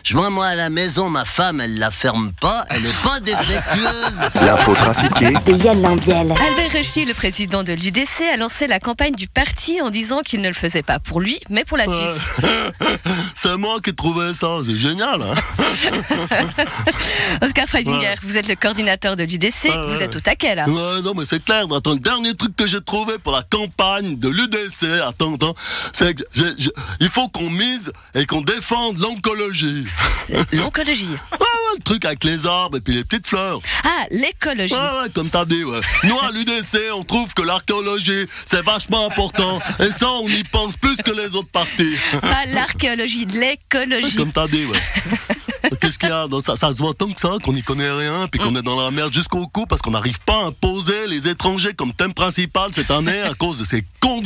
Je vois moi à la maison, ma femme, elle la ferme pas, elle est pas défectueuse. L'info trafiquée de Yann Lambiel. Albert Rechtier, le président de l'UDC, a lancé la campagne du parti en disant qu'il ne le faisait pas pour lui, mais pour la Suisse. C'est moi qui ai trouvé ça, c'est génial. Hein. Oscar Freisinger, vous êtes le coordinateur de l'UDC, vous êtes au taquet là. Ouais, non mais c'est clair. Attends, le dernier truc que j'ai trouvé pour la campagne de l'UDC, attends, c'est que il faut qu'on mise et qu'on défende l'oncologie. L'oncologie. Ouais, le truc avec les arbres et puis les petites fleurs. Ah, l'écologie. Ouais, comme t'as dit, ouais. Nous, à l'UDC, on trouve que l'archéologie, c'est vachement important. Et ça, on y pense plus que les autres partis. Pas l'archéologie, l'écologie. Comme t'as dit, ouais. Qu'est-ce qu'il y a? Ça se voit tant que ça, qu'on n'y connaît rien, puis qu'on est dans la merde jusqu'au cou, parce qu'on n'arrive pas à imposer les étrangers comme thème principal cette année à cause de ces cons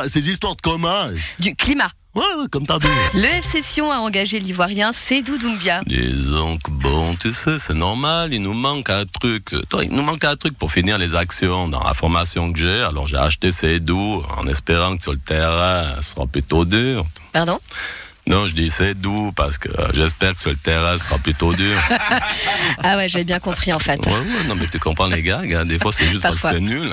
ces histoires de coma. Du climat. Ouais, comme t'as dit. Le FC Sion a engagé l'Ivoirien Seydou Doumbia. Disons que bon, tu sais, c'est normal, il nous manque un truc. Il nous manque un truc pour finir les actions dans la formation que j'ai. Alors j'ai acheté Seydou en espérant que sur le terrain, ça sera plutôt dur. Pardon? Non, je dis Seydou parce que j'espère que sur le terrain, ce sera plutôt dur. Ah ouais, j'ai bien compris en fait. Ouais, non mais tu comprends les gags, hein, des fois c'est juste parce que c'est nul.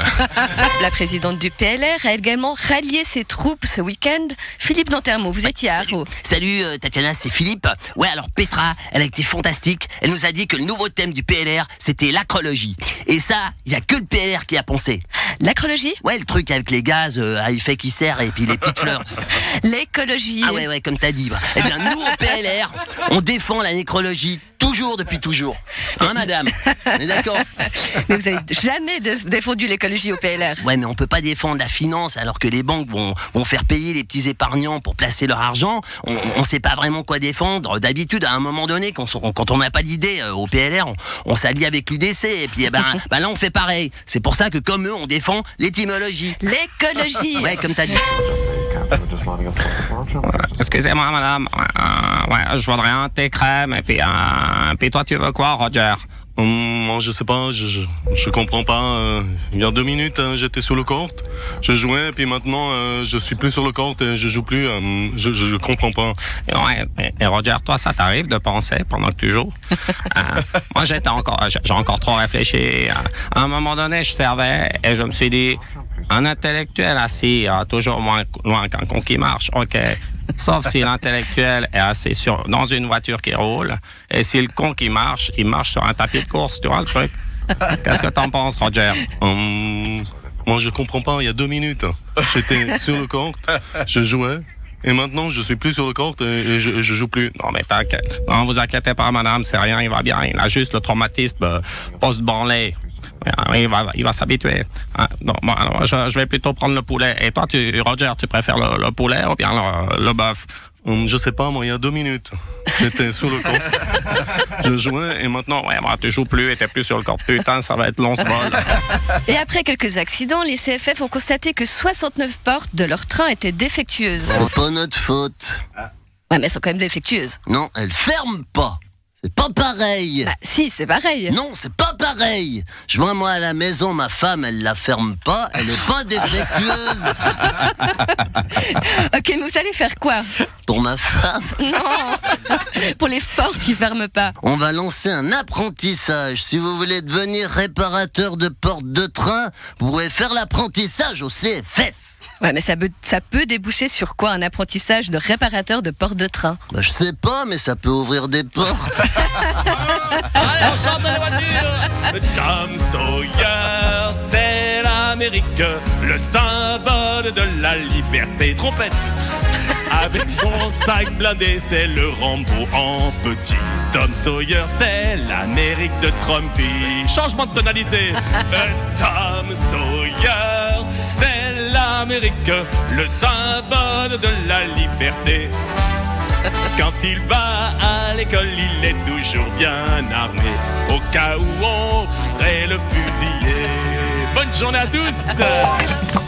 La présidente du PLR a également rallié ses troupes ce week-end. Philippe Nantermo, vous étiez à Arro. Salut Tatiana, c'est Philippe. Ouais, alors Petra, elle a été fantastique. Elle nous a dit que le nouveau thème du PLR, c'était l'acrologie. Et ça, il n'y a que le PLR qui a pensé. L'acrologie? Ouais, le truc avec les gaz à effet qui sert et puis les petites fleurs. L'écologie. Ah ouais, comme t'as dit. Eh bien, nous, au PLR, on défend la nécrologie toujours depuis toujours. Hein, madame? On est d'accord? Mais vous n'avez jamais défendu l'écologie au PLR. Ouais, mais on peut pas défendre la finance alors que les banques vont faire payer les petits épargnants pour placer leur argent. On sait pas vraiment quoi défendre. D'habitude, à un moment donné, quand on n'a pas d'idée au PLR, on s'allie avec l'UDC. Et puis, là, on fait pareil. C'est pour ça que, comme eux, on défend l'étymologie. L'écologie. Ouais, comme t'as dit. Excusez-moi, madame. Ouais, je voudrais un thé crème et puis toi, tu veux quoi, Roger? Moi, je sais pas, je comprends pas. Il y a 2 minutes, j'étais sur le court, je jouais, puis maintenant, je suis plus sur le court et je joue plus. Je comprends pas. Ouais, et Roger, toi, ça t'arrive de penser pendant que tu joues? Moi, j'ai encore trop réfléchi. À un moment donné, je servais et je me suis dit, un intellectuel assis toujours moins loin qu'un con qui marche, ok. Sauf si l'intellectuel est assis dans une voiture qui roule, et si le con qui marche, il marche sur un tapis de course, tu vois le truc? Qu'est-ce que t'en penses, Roger? Moi, je comprends pas. Il y a 2 minutes, j'étais sur le court, je jouais, et maintenant, je suis plus sur le court et je joue plus. Non, mais t'inquiète. Non, vous inquiétez pas, madame, c'est rien, il va bien. Il a juste le traumatisme post-branlée. Il va s'habituer. Bon, alors, je vais plutôt prendre le poulet. Et toi, Roger, tu préfères le poulet ou bien le bœuf? Je sais pas, moi, il y a 2 minutes, j'étais sur le court, je jouais, et maintenant, tu joues plus et t'es plus sur le court. Putain, ça va être long ce vol. Et après quelques accidents, les CFF ont constaté que 69 portes de leur train étaient défectueuses. C'est pas notre faute. Ouais, mais elles sont quand même défectueuses. Non, elles ferment pas. C'est pas pareil. Bah, si, c'est pareil. Non, c'est pas pareil. Je vois moi à la maison, ma femme, elle la ferme pas, elle est pas défectueuse. Ok, mais vous allez faire quoi? Pour ma femme? Non, pour les portes qui ferment pas. On va lancer un apprentissage. Si vous voulez devenir réparateur de portes de train, vous pouvez faire l'apprentissage au CFF. Ouais, mais ça peut déboucher sur quoi, un apprentissage de réparateur de portes de train? Bah, je sais pas, mais ça peut ouvrir des portes. Allez, on chante dans les voitures. Tom Sawyer, c'est l'Amérique, le symbole de la liberté. Trompette. Avec son sac blindé, c'est le Rambo en petit. Tom Sawyer, c'est l'Amérique de Trumpy. Changement de tonalité. Tom Sawyer, c'est l'Amérique, le symbole de la liberté. Quand il va à l'école, il est toujours bien armé, au cas où on voudrait le fusiller. Bonne journée à tous.